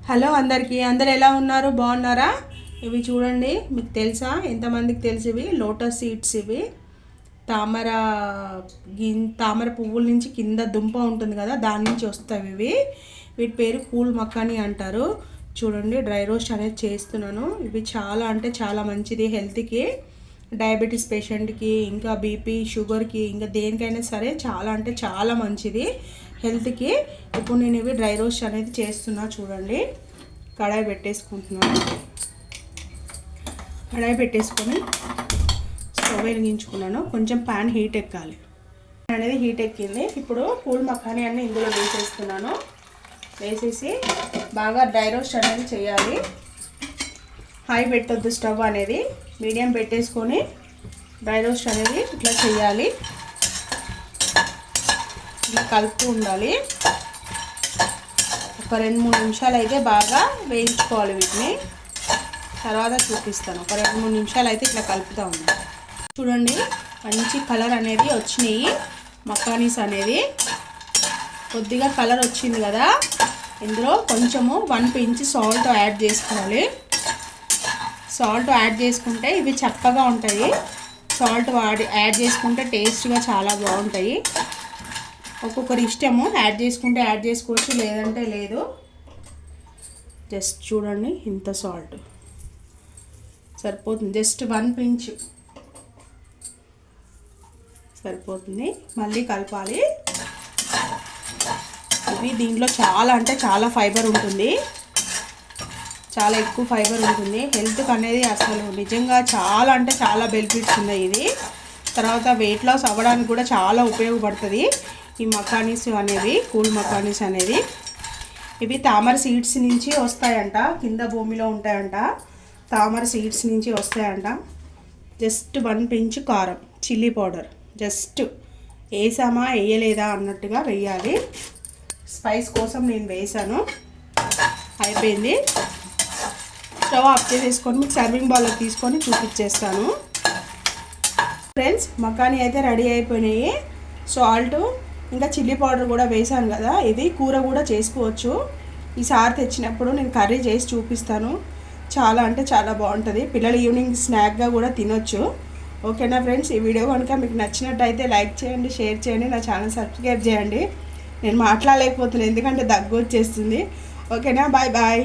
Hello అందరికీ, అందరు ఎలా ఉన్నారు? బాగున్నారా? ఇవి చూడండి, మీకు తెలుసా? ఎంతమందికి తెలుసు? ఇవి లోటస్ సీడ్స్. ఇవి తామర పువ్వుల నుంచి కింద దుంప ఉంటుంది కదా, దాని నుంచి వస్తాయి ఇవి. వీటి పేరు పూల్ మక్కాని అంటారు. చూడండి, డ్రై రోస్ట్ అనేది చేస్తున్నాను. ఇవి చాలా అంటే చాలా మంచిది హెల్త్కి, డయాబెటీస్ పేషెంట్కి, ఇంకా బీపీ షుగర్కి, ఇంకా దేనికైనా సరే చాలా అంటే చాలా మంచిది హెల్త్కి. ఇప్పుడు నేను ఇవి డ్రై రోస్ట్ అనేది చేస్తున్నా. చూడండి, కడాయి పెట్టేసుకుంటున్నాను. కడాయి పెట్టేసుకొని స్టవ్ వెలిగించుకున్నాను. కొంచెం ప్యాన్ హీట్ ఎక్కాలి. అనేది హీట్ ఎక్కింది. ఇప్పుడు పూల్ మఖానీ అన్నీ ఇందులో వేసేస్తున్నాను. వేసేసి బాగా డ్రై రోస్ట్ అనేది చేయాలి. హై పెట్టొద్దు, స్టవ్ అనేది మీడియం పెట్టేసుకొని డ్రై రోస్ట్ అనేది ఇట్లా చేయాలి. ఇట్లా కలుపుతూ ఉండాలి. ఒక 2-3 నిమిషాలు అయితే బాగా వేయించుకోవాలి వీటిని. తర్వాత చూపిస్తాను. ఒక 2-3 నిమిషాలు అయితే ఇట్లా కలుపుతూ ఉన్నాను. చూడండి, మంచి కలర్ అనేది వచ్చినాయి మకానీస్ అనేది. కొద్దిగా కలర్ వచ్చింది కదా, ఇందులో కొంచెము 1 pinch సాల్ట్ యాడ్ చేసుకోవాలి. సాల్ట్ యాడ్ చేసుకుంటే ఇవి చప్పగా ఉంటాయి. సాల్ట్ యాడ్ చేసుకుంటే టేస్ట్గా చాలా బాగుంటాయి. ఒక్కొక్కరి ఇష్టము, యాడ్ చేసుకుంటే యాడ్ చేసుకోవచ్చు, లేదంటే లేదు. జస్ట్ చూడండి, ఇంత సాల్ట్ సరిపోతుంది. జస్ట్ 1 pinch సరిపోతుంది. మళ్ళీ కలపాలి. ఇవి దీంట్లో చాలా అంటే చాలా ఫైబర్ ఉంటుంది, చాలా ఎక్కువ ఫైబర్ ఉంటుంది. హెల్త్కి అనేది అసలు నిజంగా చాలా అంటే చాలా బెనిఫిట్స్ ఉన్నాయి ఇది. తర్వాత వెయిట్ లాస్ అవ్వడానికి కూడా చాలా ఉపయోగపడుతుంది ఈ మకానీస్ అనేవి, కూల్ మకానీస్ అనేది. ఇవి తామర సీడ్స్ నుంచి వస్తాయంట, కింద భూమిలో ఉంటాయంట. తామర సీడ్స్ నుంచి వస్తాయంట. జస్ట్ 1 pinch కారం, చిల్లీ పౌడర్ జస్ట్ వేసామా వేయలేదా అన్నట్టుగా వేయాలి. స్పైస్ కోసం నేను వేసాను. అయిపోయింది. స్టవ్ ఆఫ్ చేసేసుకొని మీకు సర్వింగ్ బౌల్లో తీసుకొని చూపించేస్తాను. ఫ్రెండ్స్, మకానీ అయితే రెడీ అయిపోయినాయి. సాల్ట్ ఇంకా చిల్లీ పౌడర్ కూడా వేసాను కదా, ఇది కూర కూడా చేసుకోవచ్చు. ఈసారి తెచ్చినప్పుడు నేను కర్రీ చేసి చూపిస్తాను. చాలా అంటే చాలా బాగుంటుంది. పిల్లలు ఈవినింగ్ స్నాక్గా కూడా తినొచ్చు. ఓకేనా ఫ్రెండ్స్? ఈ వీడియో కనుక మీకు నచ్చినట్టయితే లైక్ చేయండి, షేర్ చేయండి, నా ఛానల్ సబ్స్క్రైబ్ చేయండి. నేను మాట్లాడలేకపోతున్నాను ఎందుకంటే దగ్గు వచ్చేస్తుంది. ఓకేనా? Bye bye.